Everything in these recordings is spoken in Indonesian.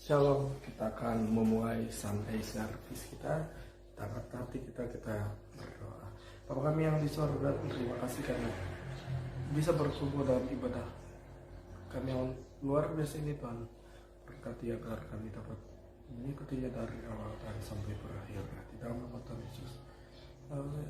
Shalom, kita akan memulai Sunday service kita. Tapi kita berdoa. Bapa kami yang di sorga, terima kasih karena bisa berkumpul dalam ibadah kami yang luar biasa ini, Tuhan. Berkati agar kami dapat mengikutinya dari awal dan sampai berakhir. Di dalam nama Tuhan Yesus. Amin.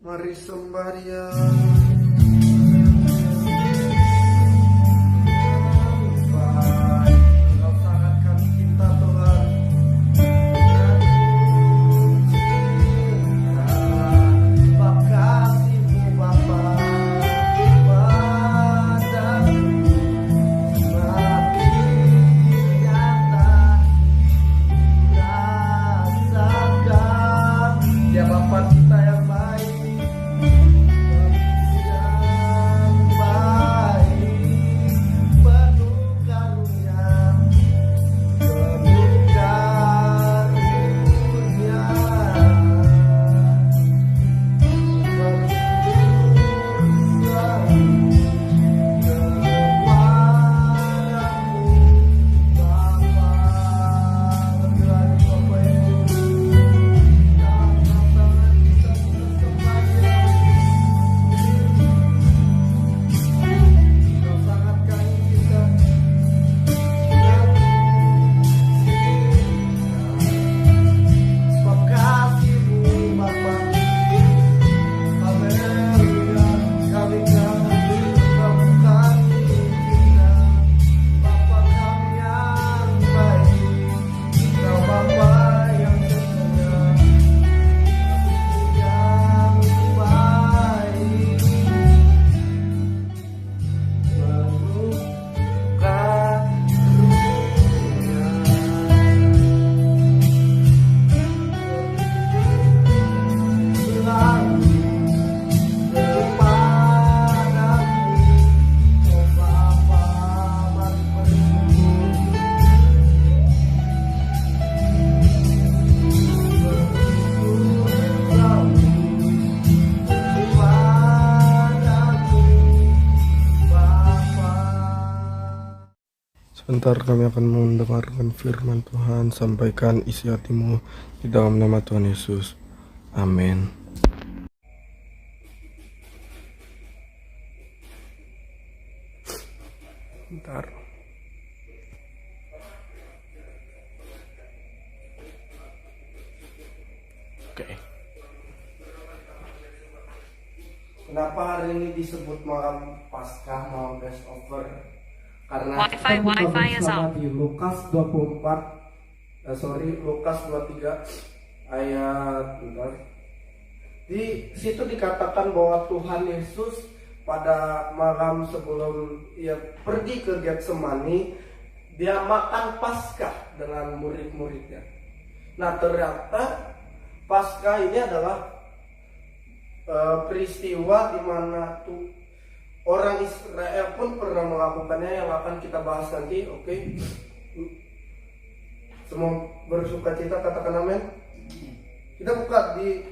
Mari sembahyang. Sebentar kami akan mendengarkan firman Tuhan. Sampaikan isi hatimu di dalam nama Tuhan Yesus. Amin. Bentar. Oke. Kenapa hari ini disebut malam Paskah, malam Passover? Karena kita buka bersama di Lukas 23 ayat bentar. Di situ dikatakan bahwa Tuhan Yesus pada malam sebelum ia pergi ke Getsemani, dia makan Paskah dengan murid-muridnya. Nah, ternyata Paskah ini adalah peristiwa di mana orang Israel pun pernah melakukannya, yang akan kita bahas nanti. Oke. Semua bersuka cita, katakan amin. Kita buka di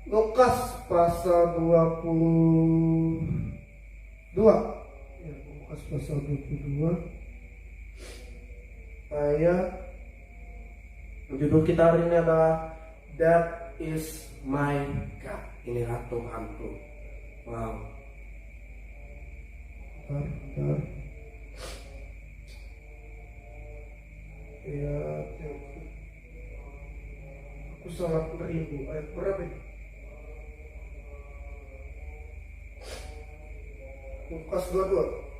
Lukas pasal 22. Ya, Lukas pasal 22 ayat, judul kita hari ini adalah That is my God. Inilah Tuhanku. Wow. Bentar. Ya, aku sangat rindu. Ayat berapa itu? Lukas 22.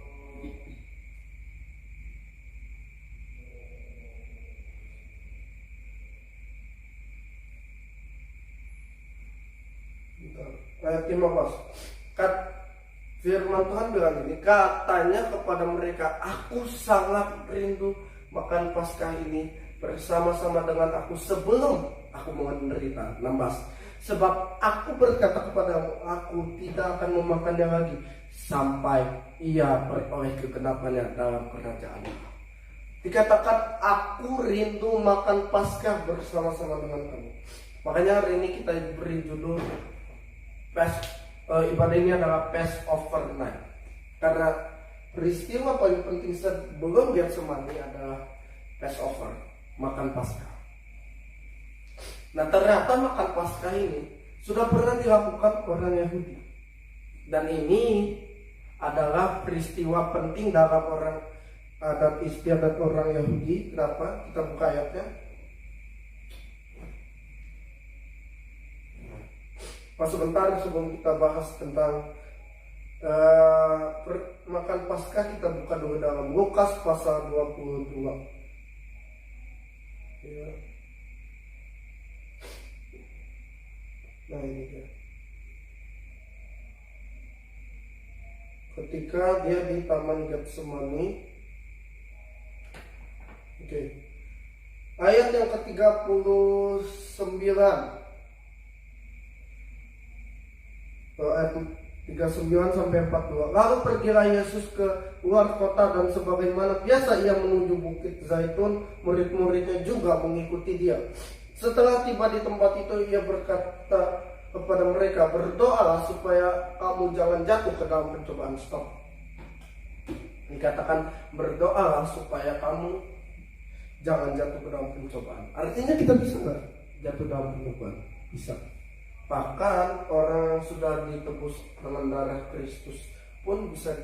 Ayat 15. Firman Tuhan bilang ini, katanya kepada mereka, aku sangat rindu makan Paskah ini bersama-sama dengan aku sebelum aku menderita. 16. Sebab aku berkata kepadamu, aku tidak akan memakannya lagi sampai ia beroleh kegenapannya dalam kerajaan. Dikatakan aku rindu makan Paskah bersama-sama dengan kamu. Makanya hari ini kita beri judul ibadah ini adalah Passover Night. Karena peristiwa paling penting sebelum Getsemani adalah Passover, makan Paskah. Nah, ternyata makan Paskah ini sudah pernah dilakukan orang Yahudi. Dan ini adalah peristiwa penting dalam orang adat istiadat orang Yahudi. Kenapa? Kita buka ayatnya. Sebentar sebelum kita bahas tentang makan Paskah, kita buka dulu dalam Lukas pasal 22. Ya. Nah, ini dia. Ketika dia di Taman Getsemani. Oke. Ayat yang ke-39. Ayat 39 sampai 42. Lalu pergilah Yesus ke luar kota, dan sebagaimana biasa ia menuju Bukit Zaitun, murid-muridnya juga mengikuti dia. Setelah tiba di tempat itu, ia berkata kepada mereka, berdoalah supaya kamu jangan jatuh ke dalam pencobaan. Stop. Dikatakan berdoalah supaya kamu jangan jatuh ke dalam pencobaan. Artinya kita bisa nggak jatuh dalam pencobaan? Bisa. Bahkan orang yang sudah ditebus dengan darah Kristus pun bisa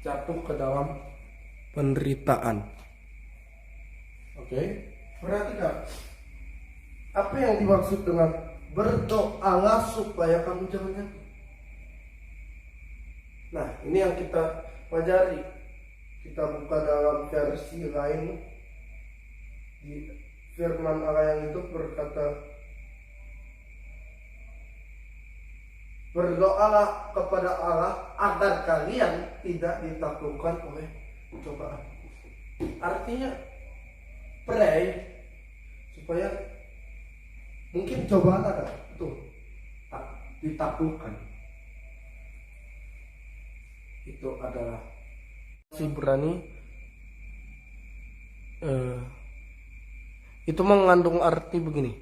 jatuh ke dalam penderitaan. Oke, perhatikan apa yang dimaksud dengan berdoalah supaya kamu jangan jatuh. Nah, ini yang kita pelajari. Kita buka dalam versi lain. Di firman Allah yang itu berkata, berdoalah kepada Allah agar kalian tidak ditaklukkan oleh cobaan. Artinya pray supaya mungkin cobaan ada, betul, ditaklukkan. Itu adalah Ibrani. Itu mengandung arti begini: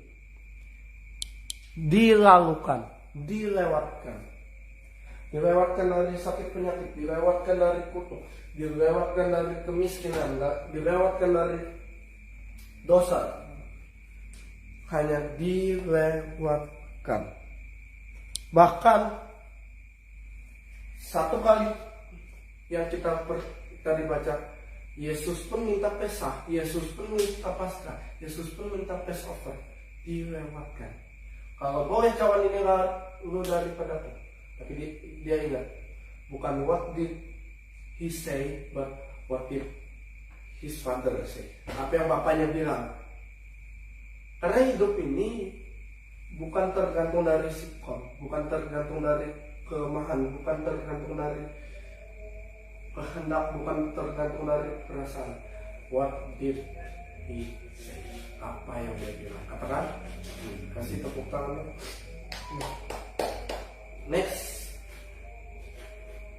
dilewatkan dari sakit penyakit, dilewatkan dari kutuk, dilewatkan dari kemiskinan, dilewatkan dari dosa. Hanya dilewatkan. Bahkan satu kali yang kita dibaca, Yesus pun minta Pesah, Yesus pun minta Paskah, Yesus pun minta Passover, dilewatkan. Kalau boleh kawan ini lu daripada aku. Tapi dia ingat, bukan what did he say, but what did his father say. Apa yang bapaknya bilang. Karena hidup ini bukan tergantung dari sikon, bukan tergantung dari kelemahan, bukan tergantung dari kehendak, bukan tergantung dari perasaan. What did he say? Apa yang dia bilang? Katakan. Kasih tepuk tangan. Next,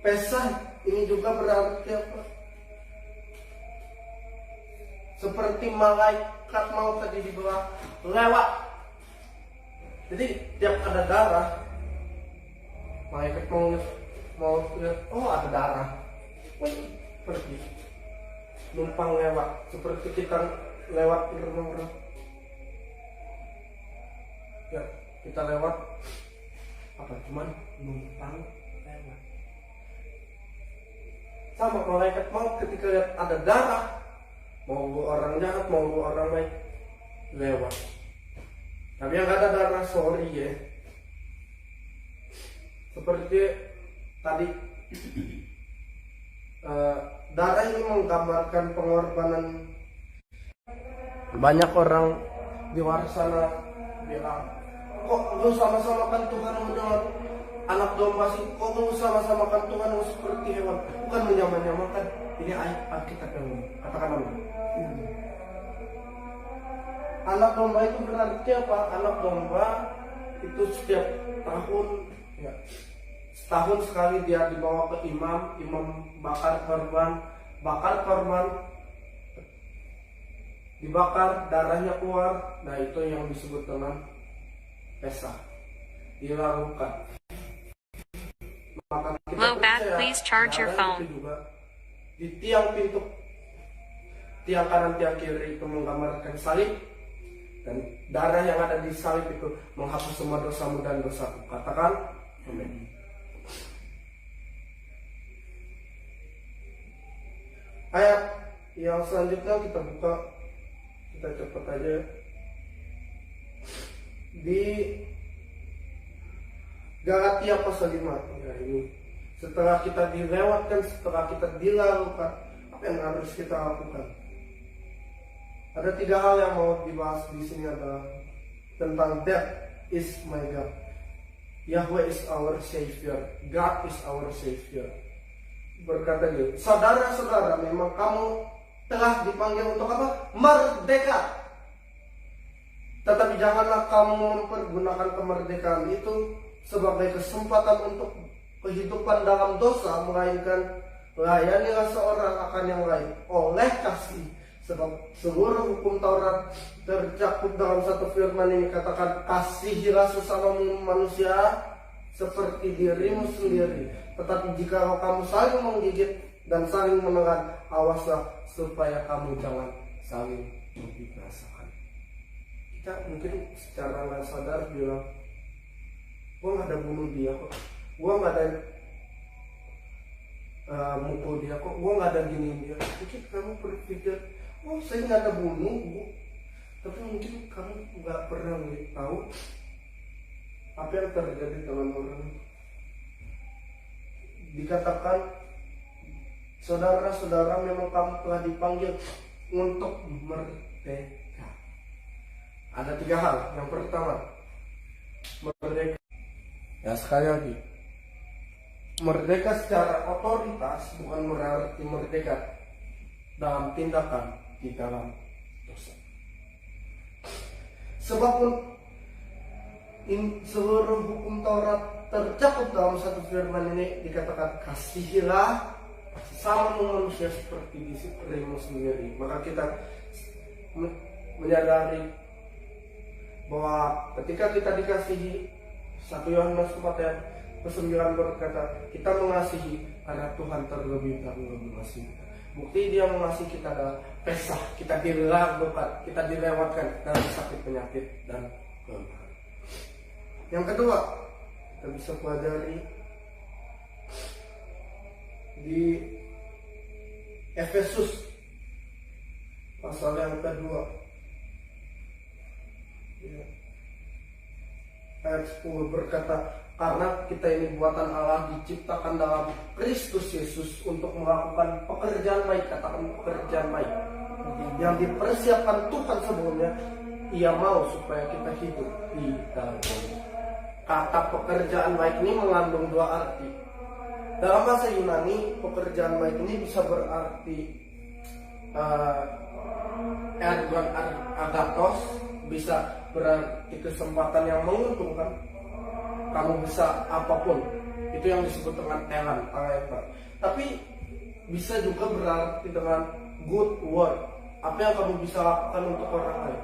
Pesah ini juga berarti apa? Seperti malaikat mau tadi dibilang lewat. Jadi tiap ada darah, malaikat mau lihat, oh ada darah, wih, pergi, numpang lewat. Seperti kita lewat di rumah-rumah. Ya, kita lewat apa? Cuman numpang lewat. Sama malaikat maut ketika lihat ada darah, mau orang jahat mau orang baik lewat. Tapi yang ada darah, sorry ya. Seperti tadi darah ini menggambarkan pengorbanan. Banyak orang di luar sana bilang, kok lu sama-samakan Tuhan dengan anak domba sih? Kok lu sama-samakan Tuhan seperti hewan? Bukan menyamakan. Ini ayat Alkitab yang katakan apa? Anak domba itu berarti apa? Anak domba itu setiap tahun, ya, setahun sekali dia dibawa ke imam bakar korban, dibakar, darahnya keluar. Nah itu yang disebut dengan Pesah, dilakukan. Maka kita Low bat, percaya please charge your darah phone. itu juga di tiang pintu, tiang kanan tiang kiri itu menggambarkan salib, dan darah yang ada di salib itu menghapus semua dosamu dan dosaku. Katakan amin. Ayat yang selanjutnya kita buka, kita cepat aja. Di Galatia pasal 5, ya ini. Setelah kita dilewatkan, setelah kita dilakukan, apa yang harus kita lakukan? Ada 3 hal yang mau dibahas di sini, adalah tentang that is my God. Yahweh is our Savior. God is our Savior. Berkata dia, saudara-saudara, memang kamu telah dipanggil untuk apa? Merdeka. Tetapi janganlah kamu mempergunakan kemerdekaan itu sebagai kesempatan untuk kehidupan dalam dosa, melainkan layanilah seorang akan yang lain oleh kasih. Sebab seluruh hukum Taurat tercakup dalam satu firman ini, katakan, kasihilah sesamamu manusia seperti dirimu sendiri. Tetapi jika kamu saling menggigit dan saling menelan, awaslah supaya kamu jangan saling membinasakan. Kita mungkin secara nggak sadar bilang, gua nggak ada bunuh dia kok, gua nggak ada mukul dia kok, gua nggak ada gini dia. Mungkin kamu berpikir, oh saya nggak ada bunuh, Bu. Tapi mungkin kamu nggak pernah tahu apa yang terjadi dalam orang. Dikatakan, saudara-saudara, memang kamu telah dipanggil untuk merdeka. Ada 3 hal. Yang pertama, merdeka. Ya, sekali lagi, merdeka secara otoritas bukan berarti merdeka dalam tindakan di dalam dosa. Sebab seluruh hukum Taurat tercakup dalam satu firman ini, dikatakan, kasihilah sama manusia seperti dirimu sendiri. Maka kita menyadari bahwa ketika kita dikasihi, 1 Yohanes 4 ayat 9 berkata, kita mengasihi karena Tuhan terlebih dahulu mengasihi kita. Bukti dia mengasihi kita adalah Pesah, kita dilakukan, kita dilewatkan dari sakit, penyakit, dan kelemahan. Yang kedua, kita bisa pelajari di Efesus pasal yang kedua, ayat 10 berkata, karena kita ini buatan Allah, diciptakan dalam Kristus Yesus untuk melakukan pekerjaan baik. Katakan pekerjaan baik yang dipersiapkan Tuhan sebelumnya. Ia mau supaya kita hidup di dalamnya. Kata pekerjaan baik ini mengandung 2 arti. Dalam bahasa Yunani, pekerjaan baik ini bisa berarti ergon agathos, bisa berarti kesempatan yang menguntungkan. Kamu bisa apapun, itu yang disebut dengan elan. Tapi bisa juga berarti dengan good word, apa yang kamu bisa lakukan untuk orang lain.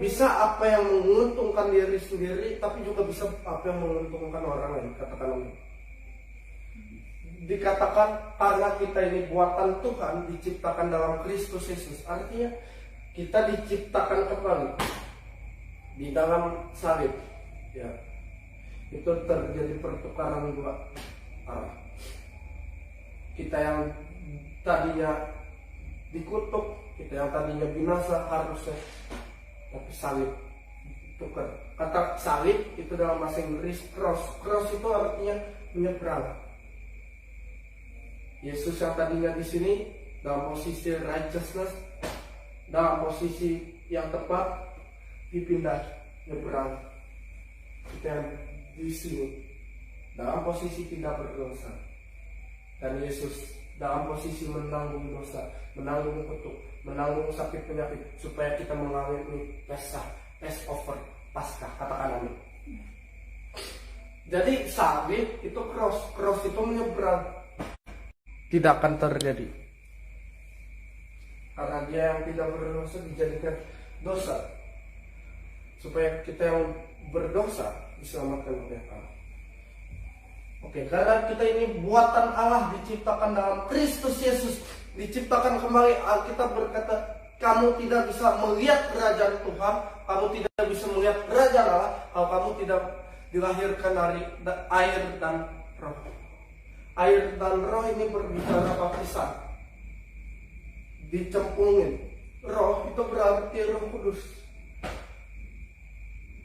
Bisa apa yang menguntungkan diri sendiri, tapi juga bisa apa yang menguntungkan orang lain. Katakan, dikatakan karena kita ini buatan Tuhan, diciptakan dalam Kristus Yesus. Artinya kita diciptakan kembali di dalam salib. Ya, itu terjadi pertukaran 2 arah. kita yang tadinya dikutuk, kita yang tadinya binasa harusnya, tapi salib itu kata salib itu dalam bahasa Inggris cross itu artinya menyeberang. Yesus yang tadinya di sini dalam posisi righteousness, dalam posisi yang tepat, dipindah nyeberang. Kita yang di sini dalam posisi tidak berdosa, dan Yesus dalam posisi menanggung dosa, menanggung kutuk, menanggung sakit penyakit, supaya kita mengalami Passover, Paskah, katakan amin. Jadi salib itu cross itu menyeberang, tidak akan terjadi karena dia yang tidak berdosa dijadikan dosa, supaya kita yang berdosa diselamatkan oleh Allah. Oke, karena kita ini buatan Allah, diciptakan dalam Kristus Yesus, diciptakan kembali. Alkitab berkata, kamu tidak bisa melihat kerajaan Tuhan, kamu tidak bisa melihat kerajaan Allah kalau kamu tidak dilahirkan dari air dan roh. Air dan roh ini berbicara baptisan, dicemplungin. Roh itu berarti Roh Kudus,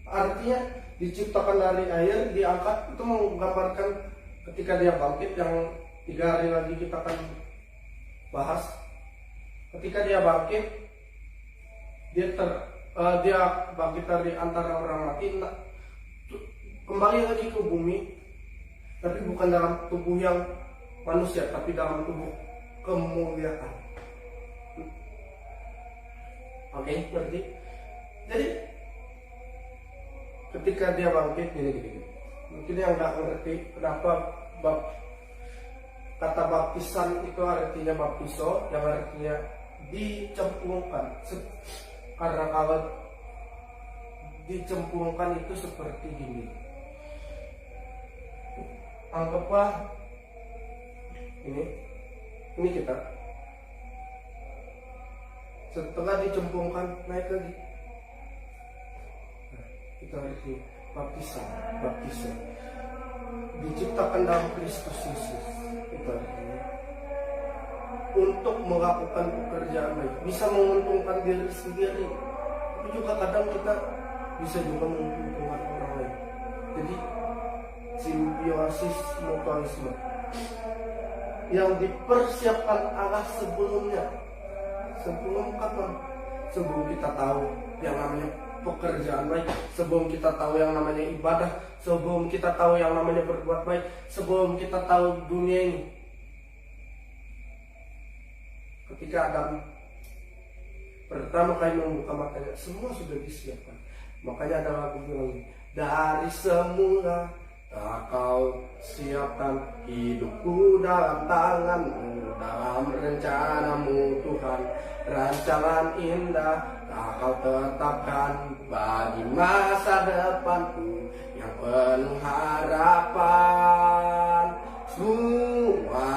artinya diciptakan dari air, diangkat. Itu menggambarkan ketika dia bangkit, yang 3 hari lagi kita akan bahas. Ketika dia bangkit, dia bangkit dari antara orang mati, kembali lagi ke bumi, tapi bukan dalam tubuh yang manusia, tapi dalam tubuh kemuliaan. Oke, ngerti? Jadi ketika dia bangkit gini. Mungkin yang nggak ngerti kenapa kata baptisan itu artinya baptiso, yang artinya dicemplungkan. Karena kalau dicemplungkan itu seperti gini. Anggaplah ini kita. Setelah dicemplungkan naik lagi. Itu artinya baptisan, diciptakan dalam Kristus Yesus. Itu artinya untuk melakukan pekerjaan baik, bisa menguntungkan diri sendiri, tapi juga kadang kita bisa juga menguntungkan orang lain. Jadi simbiosis mutualisme yang dipersiapkan Allah sebelumnya. Sebelum kapan? Sebelum kita tahu yang namanya pekerjaan baik, sebelum kita tahu yang namanya ibadah, sebelum kita tahu yang namanya berbuat baik, sebelum kita tahu dunia ini. Ketika Adam pertama kali membuka matanya, semua sudah disiapkan. Makanya ada lagu bilang, dari semula tak kau siapkan hidupku dalam tanganmu, dalam rencanamu Tuhan, rancangan indah tak kau tetapkan bagi masa depanku yang penuh harapan. Semua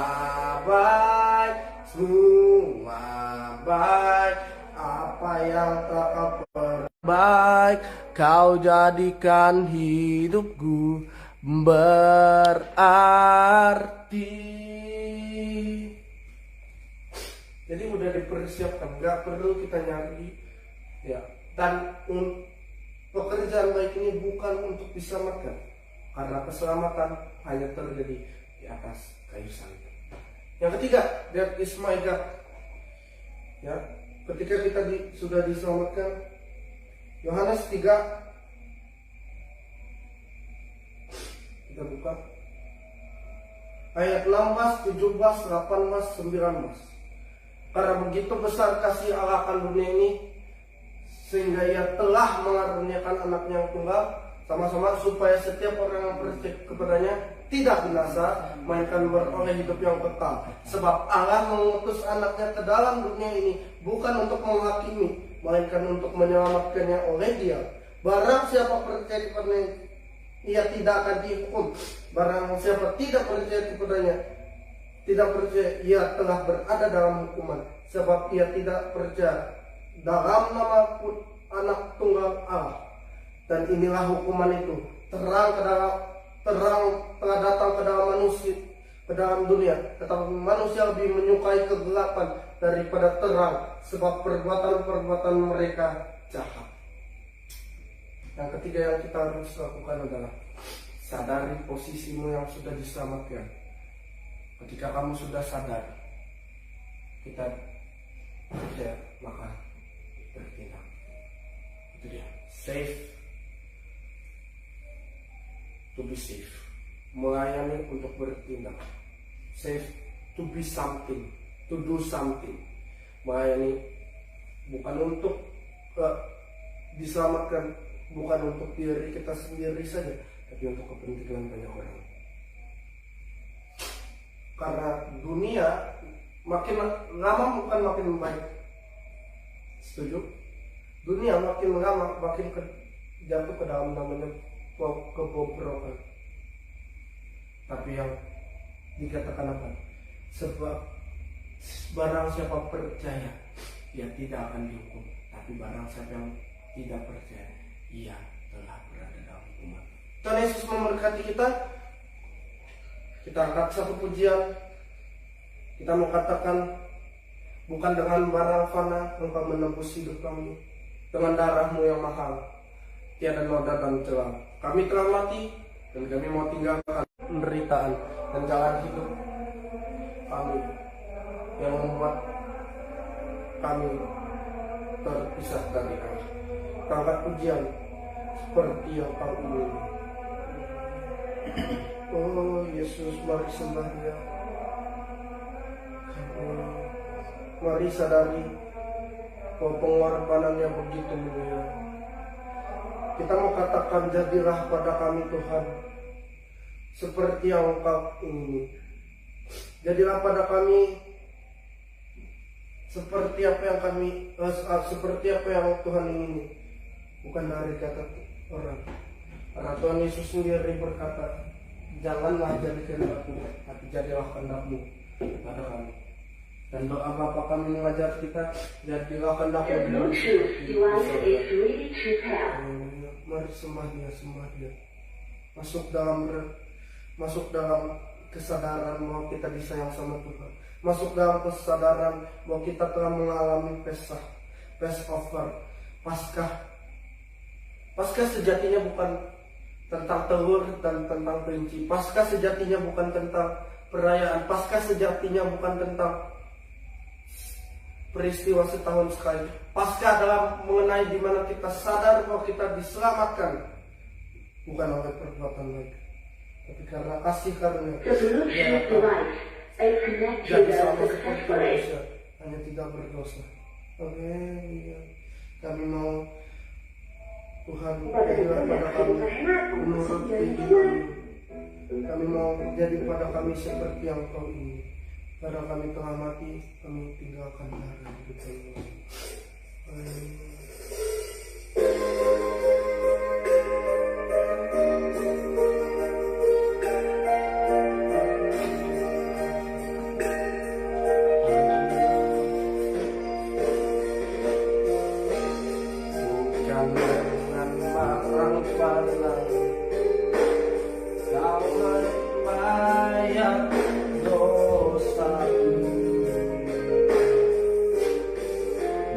baik, apa yang tak kau perbaik, kau jadikan hidupku berarti. Jadi udah dipersiapkan, nggak perlu kita nyari ya. Dan pekerjaan baik ini bukan untuk diselamatkan, karena keselamatan hanya terjadi di atas kayu salib. Yang ketiga, that is my God. Ya, ketika kita sudah diselamatkan, Yohanes 3, kita buka ayat 16, 17, 18, 19. Karena begitu besar kasih Allah akan dunia ini, sehingga Ia telah mengaruniakan anaknya yang tunggal, sama-sama supaya setiap orang yang percaya kepadanya tidak binasa, melainkan beroleh hidup yang kekal. Sebab Allah mengutus anaknya ke dalam dunia ini bukan untuk menghakimi, melainkan untuk menyelamatkannya oleh Dia. Barang siapa percaya kepadanya, ia tidak akan dihukum. Barang siapa tidak percaya kepadanya, tidak percaya, ia telah berada dalam hukuman, sebab ia tidak percaya dalam nama anak tunggal Allah. Dan inilah hukuman itu, terang telah datang ke dalam ke dalam dunia, tetapi manusia lebih menyukai kegelapan daripada terang, sebab perbuatan-perbuatan mereka jahat. Yang ketiga yang kita harus lakukan adalah sadari posisimu yang sudah diselamatkan. Ketika kamu sudah sadar, kita maka bertindak. Itu dia, safe to be safe, melayani untuk bertindak. Safe to be something, to do something. Melayani bukan untuk diselamatkan, bukan untuk diri kita sendiri saja, tapi untuk kepentingan banyak orang. Karena dunia makin lama bukan makin baik. Setuju? Dunia makin lama makin jatuh ke dalam namanya kebobrokan. Tapi yang dikatakan apa? Sebab barang siapa percaya, ia tidak akan dihukum. Tapi barang siapa yang tidak percaya, ia telah berada dalam hukuman. Tuhan Yesus memberkati kita. Kita angkat satu pujian. Kita mau katakan, bukan dengan barang fana engkau menembus hidup kami, dengan darahmu yang mahal, tiada noda dan celah. Kami telah mati dan kami mau tinggalkan penderitaan dan jalan hidup kami yang membuat kami terpisah dari Allah. Angkat pujian seperti yang kau ingin. Oh Yesus, mari sembah Dia. Mari sadari bahwa pengorbanannya begitu mulia. Kita mau katakan, jadilah pada kami Tuhan seperti yang Engkau ingini. Jadilah pada kami seperti apa yang seperti apa yang Tuhan ingini, bukan dari kata orang. Karena Tuhan Yesus sendiri berkata, janganlah jadi kehendakku, tapi jadilah kehendakmu pada kami. Dan doa Bapa kami mengajar kita, jadilah kehendakmu di dalam seperti di surga. Mari sembah Dia. Masuk dalam kesadaran bahwa kita disayang sama Tuhan. Masuk dalam kesadaran bahwa kita telah mengalami Passover, Paskah. Paskah sejatinya bukan tentang telur dan tentang kelinci. Paskah sejatinya bukan tentang perayaan. Paskah sejatinya bukan tentang peristiwa setahun sekali. Paskah adalah mengenai di mana kita sadar bahwa kita diselamatkan bukan oleh perbuatan baik, tapi karena kasih karunia. Jadi sama seperti manusia, hanya tidak berdosa. Amin. Kami mau Tuhan jadilah pada kami menurut keinginan. Kami mau jadi pada kami seperti yang Kau ingin. Karena kami telah mati, kami tinggalkan darah hidup kami. Amin.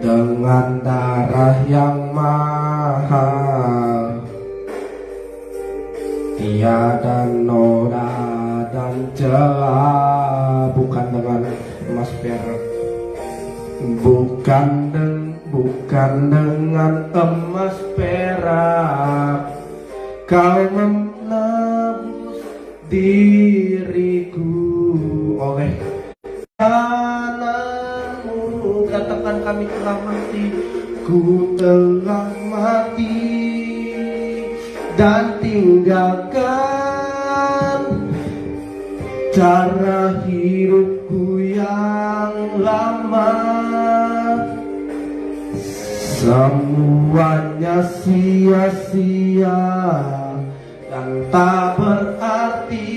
Dengan darah yang mahal, tiada noda dan celah. Bukan dengan emas perak, bukan dengan emas perak, Kau menebus diriku oleh kananmu. Katakan, kami telah mati, ku telah mati dan tinggalkan cara hidupku yang lama. Semuanya sia-sia dan tak berarti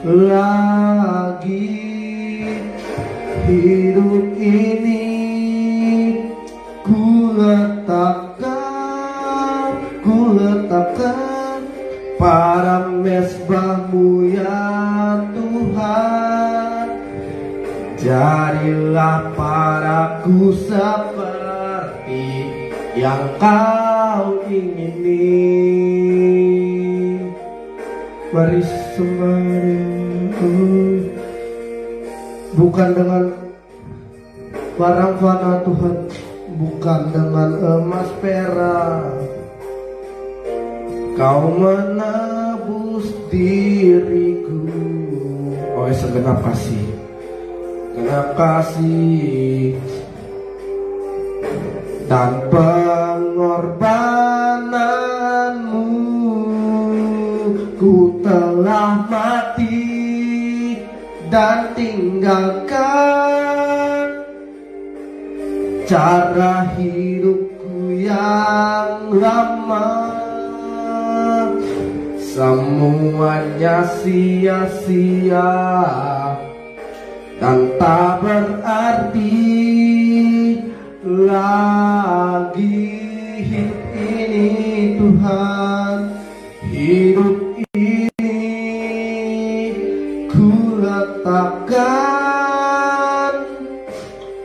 lagi. Hidup ini ku letakkan pada mezbahmu ya Tuhan. Jadilah padaku seperti yang Kau ingini. Mari sembah Dia. Bukan dengan barang fana Tuhan, bukan dengan emas perak Kau menebus diriku. Oh segenap kasih, segenap kasih dan pengorbananmu, ku telah mati dan tinggalkan cara hidupku yang lama. Semuanya sia-sia dan tak berarti lagi hidup ini Tuhan. Hidup ini ku letakkan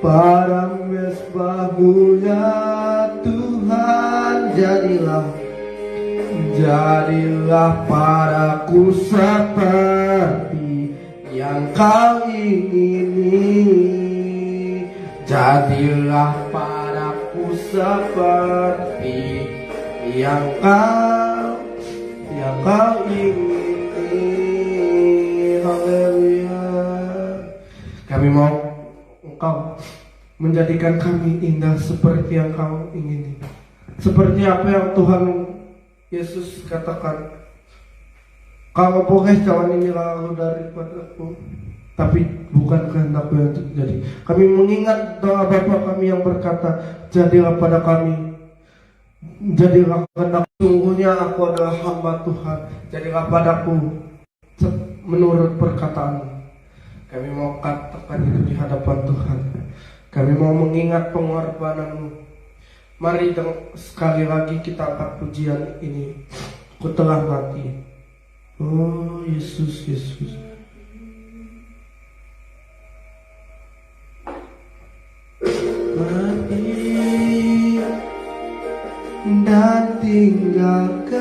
pada mezbah-Mu ya Tuhan. Jadilah padaku seperti yang Kau ingini. Jadilah padaku seperti yang Kau ingini. Haleluya. Kami mau Engkau menjadikan kami indah seperti yang Kau ingini. Seperti apa yang Tuhan Yesus katakan, kalau boleh cawan ini lalu daripadaku, tapi bukan kehendakku yang terjadi. Kami mengingat doa Bapa kami yang berkata, jadilah pada kami, jadilah kehendak. Sungguhnya aku adalah hamba Tuhan, jadilah padaku menurut perkataan-Mu. Kami mau katakan itu di hadapan Tuhan. Kami mau mengingat pengorbanan-Mu. Mari sekali lagi kita angkat pujian ini. Ku telah mati. Oh Yesus, Yesus. Mati dan tinggalkan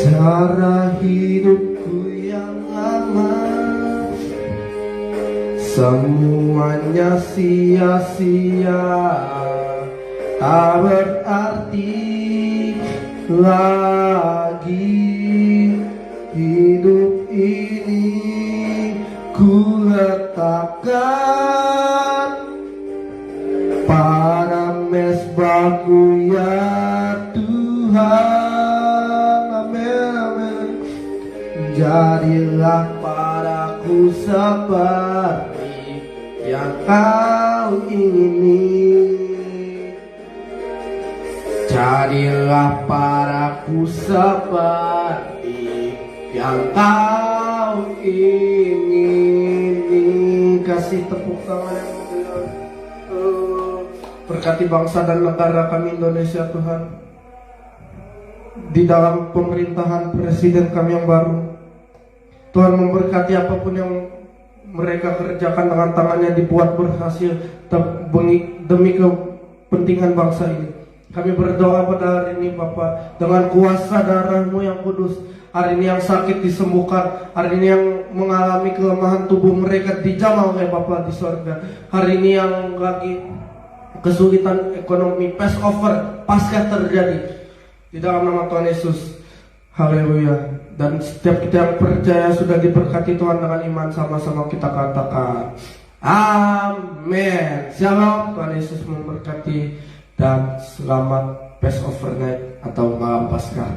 cara hidupku yang lama. Semuanya sia-sia, tak berarti lagi hidup ini. Ku letakkan pada mezbah-Mu ya Tuhan. Amin, amin. Jadilah padaku seperti yang Kau ingini. Jadilah padaku seperti yang Kau ingini. Kasih tepuk tangan yang mulia. Berkati bangsa dan negara kami Indonesia Tuhan. Di dalam pemerintahan presiden kami yang baru, Tuhan memberkati apapun yang mereka kerjakan dengan tangannya, dibuat berhasil demi kepentingan bangsa ini. Kami berdoa pada hari ini Bapa, dengan kuasa darah-Mu yang kudus, hari ini yang sakit disembuhkan, hari ini yang mengalami kelemahan tubuh mereka dijamah oleh Bapa di sorga, hari ini yang lagi kesulitan ekonomi, Passover pasca terjadi, di dalam nama Tuhan Yesus. Haleluya. Dan setiap kita yang percaya sudah diberkati Tuhan dengan iman, sama-sama kita katakan amin. Shalom. Tuhan Yesus memberkati dan selamat Passover night atau malam Paskah.